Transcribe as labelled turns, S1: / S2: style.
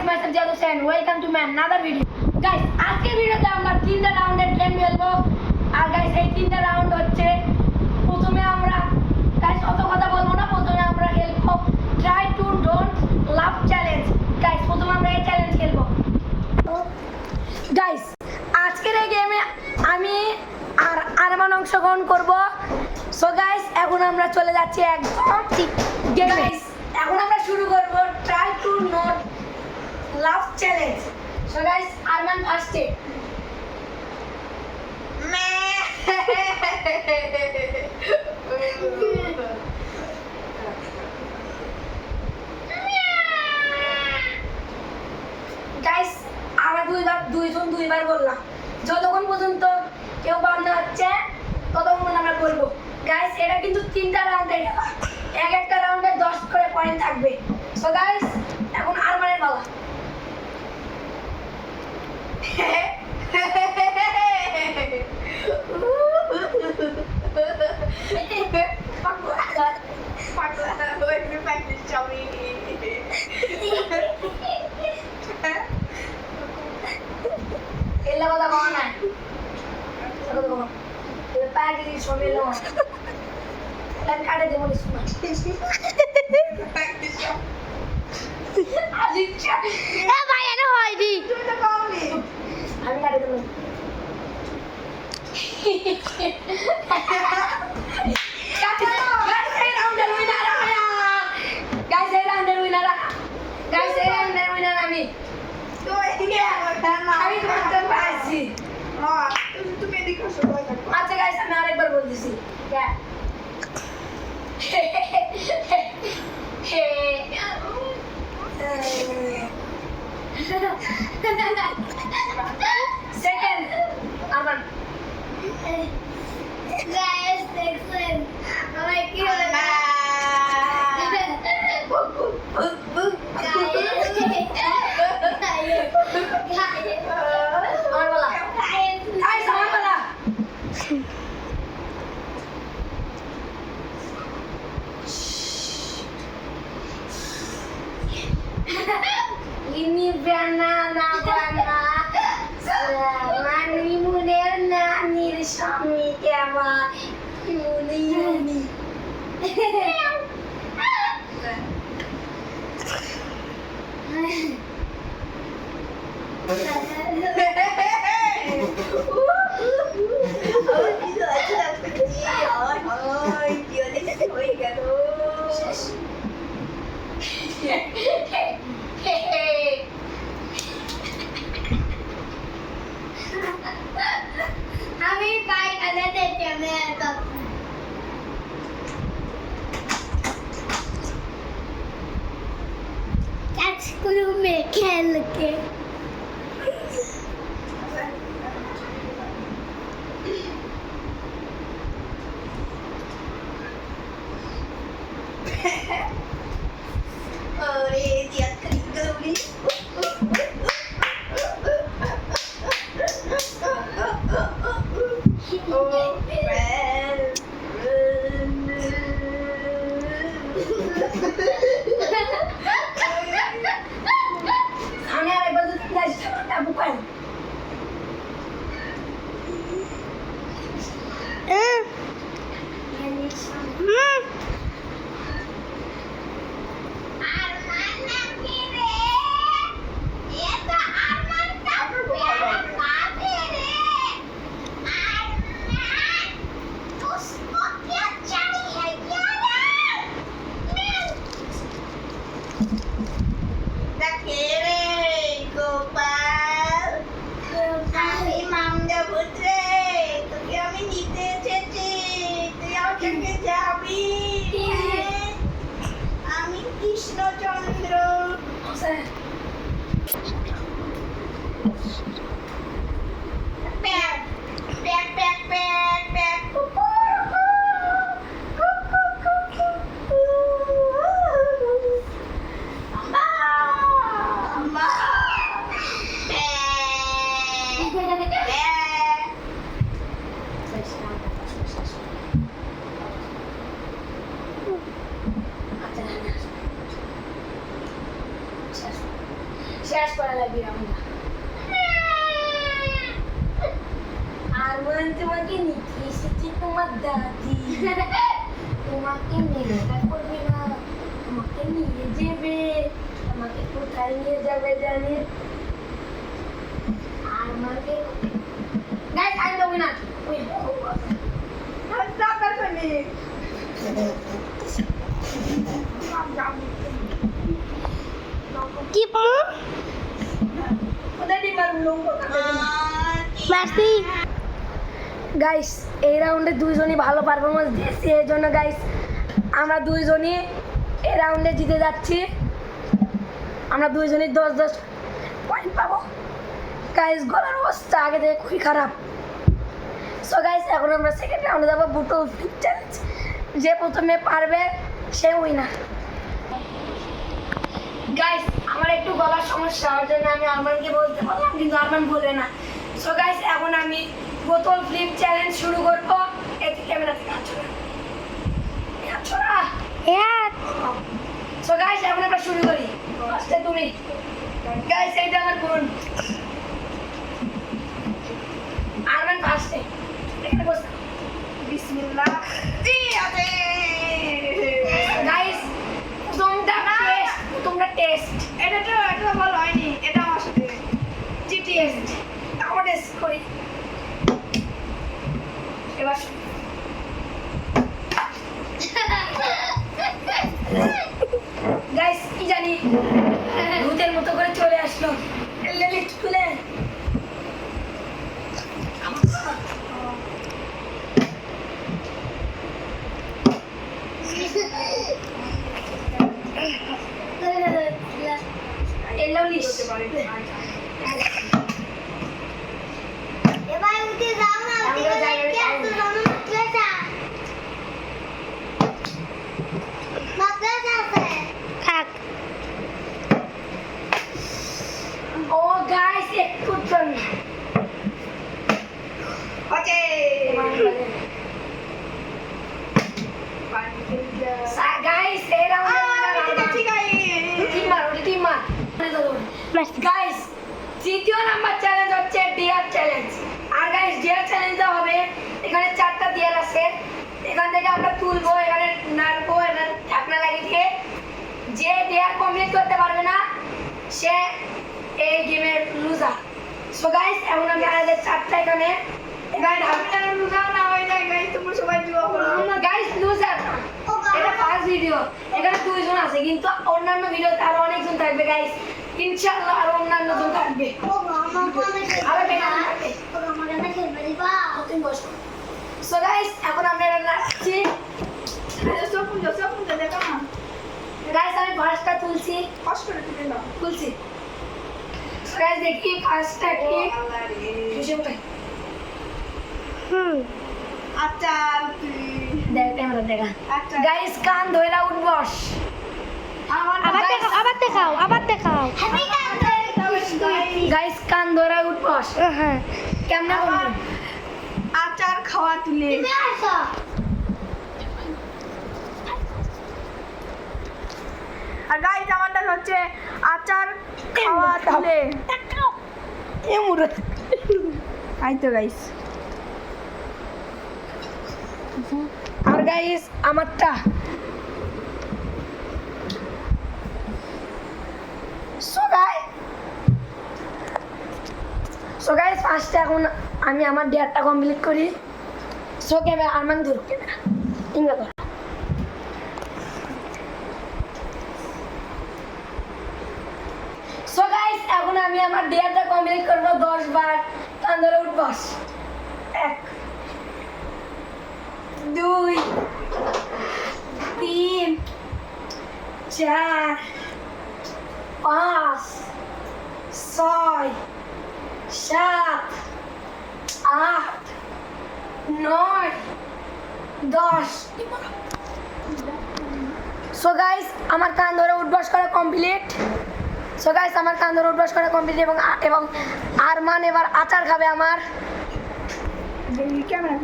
S1: myself Jadu and welcome to my another video. Guys, আজকের ভিডিওতে আমরা তিনটা রাউন্ডের গেম খেলবো। আর গাইস এই তিনটা রাউন্ড হচ্ছে প্রথমে আমরা গাইস অত কথা বলবো না, প্রথমে আমরা খেলবো try to don't love challenge. Guys প্রথমে আমরা এই চ্যালেঞ্জ খেলবো। গাইস আজকের এই গেমে আমি আর আরমান অংশগ্রহণ করব। সো গাইস এখন আমরা চলে যাচ্ছি একদম গেমে। এখন আমরা শুরু করব try to not love challenge. So guys Arman ফার্স্টে। গাইস আমরা দুইবার বললাম, যতক্ষণ পর্যন্ত কেউ বন্ধ হচ্ছে ততক্ষণ আমরা বলবো। গাইস এটা কিন্তু তিনটা রাউন্ডে খেলা, এক একটা রাউন্ডে 10 করে পয়েন্ট থাকবে। সো গাইস এখন আরমানের পালা। এলা কথা কও না, কথা কও এ পাগলি সবে লো লান কাটে দেবো শুনা আজিচ্ছা এ ভাই এটা হয়নি, তুই তো কওনি, আমি কাটে দেবো। আচ্ছা গাইস আমি আরেকবার বলতেছি। সেকেন্ড আবার গাইস দেখছেন আমার কি হলো না ini banana mani muner nani shami kema yuni আমি পাই কানে দেখে আমি কত কাজ করু মে খেল কে ओरे दिया करी আমি Krishnachandra pack pack pack pack pack শেষ করা লাগবে আমরা। আর বলেন তোমাকে নিতে এসেছি তোমার দাদি, তোমাকে নেশা করবে না, তোমাকে নিয়ে যাবে, তোমাকে কোথায় নিয়ে যাবে জানি। আর আমাকে গাইস আই দেবো না ওই
S2: কি পাবো
S1: গাইস এই রাউন্ডে দুইজনই ভালো পারফরমেন্স দিয়েছি, এই জন্য গাইস আমরা দুইজনই এই রাউন্ডে জিতে যাচ্ছি। আমরা দুইজনই 10-10 পয়েন্ট পাবো। গাইস গলার অবস্থা আগে থেকে খুবই খারাপ। সো গাইস এখন আমরা সেকেন্ড রাউন্ডে যাবো বোতল ফ্লিপ চ্যালেঞ্জ। যে প্রথমে পারবে সে উইনার। গাইস আমার একটু গলার সমস্যা, ওর জন্য আমি আরমানকে বলতে পারলাম কিন্তু আরমান বলবে না। সো গাইস এখন আমি বোতল ফ্লিপ চ্যালেঞ্জ শুরু করবো। এতে ক্যামেরা থেকে আছো না। সো গাইস এখন আমরা শুরু করি। ফার্স্টে তুমি গাইস এইটা আমার বোন আরমান ফার্স্টে এখানে বস।
S2: বিসমিল্লাহ
S1: গাইস তোমরা টেস্ট
S2: এটা ভালো হয়নি, এটা আমার সাথে
S1: টেস্ট আমরা টেস্ট করি এবার। গাইস কি জানি ভূতের মতো করে চলে আসলো লিফট খুলে।
S2: এবার উঠে যাও না, উঠে গেলে কি আসতো জানো না ক্লাসা মাদ্রাসা আছে থাক।
S1: ও গাইস একটু জন্য
S2: ওকে
S1: গাইস এই রাউন্ডে টিম মার। গাইস তৃতীয় নাম্বার চ্যালেঞ্জ হচ্ছে ডিয়ার চ্যালেঞ্জ। আর গাইস ডিয়ার চ্যালেঞ্জটা হবে এখানে 4টা ডিয়ার আছে, এখান থেকে আমরা তুলবো, এখানে নাড়বো, এখানে ঢাকনা লাগিয়ে দিয়ে যে ডিয়ার কমপ্লিট করতে পারবে না সে এই গেমের লুজার। সো গাইস এখন আমি আমাদের 4টা এখানে ঢাকনা
S2: লুজার না হয়ে যায় গাইস, তোমরা সবাই জুয়া করো।
S1: গাইস লুজার এটা ফার্স্ট ভিডিও, এখানে 2 জন আছে কিন্তু অন্যান্য ভিডিওতে আরো অনেকজন থাকবে গাইস, ইনশাআল্লাহ আরো অন্যান্য জন থাকবে। আরো বেকার থাকবে। তুমি বসো। সো গাইস এখন আমরা এটা নাচছি।
S2: সব দেখো না
S1: গাইস আমি ফার্স্টটা তুলছি,
S2: কষ্ট করে তুলে নাও।
S1: তুলছি। সো গাইস দেখি ফার্স্টটা কি খুশি উঠাই।
S2: আচ্ছা
S1: দেখ ক্যামেরা দেখা।
S2: আচ্ছা
S1: গাইস কান ধইরা উঠবস।
S2: আবার দেখাও
S1: গাইস কান ধইরা উঠবস।
S2: হ্যাঁ
S1: কেমনে করব?
S2: আচার খাওয়া তুলে আর গাইস আমারটা হচ্ছে আচার খাওয়া তুলে
S1: এ মুরত
S2: তাই তো গাইস।
S1: আর গাইস আমারটা সো গাইস ফার্স্টে এখন আমি আমার ডেয়ারটা কমপ্লিট করি। সো ক্যামেরা আরমান ধর ক্যামেরা ইঙ্গা ধর। সো গাইস এখন আমি আমার ডেয়ারটা কমপ্লিট করব 10 বার কান ধরে উঠবস। 1 2 3 4 5 6 7 8 9 10। সো গাইস আমার কান ধরে উঠবস করা কমপ্লিট। সো গাইস আমার কান ধরে উঠবস করা কমপ্লিট এবং আরমান এবার আচার খাবে আমার।
S2: ক্যামেরা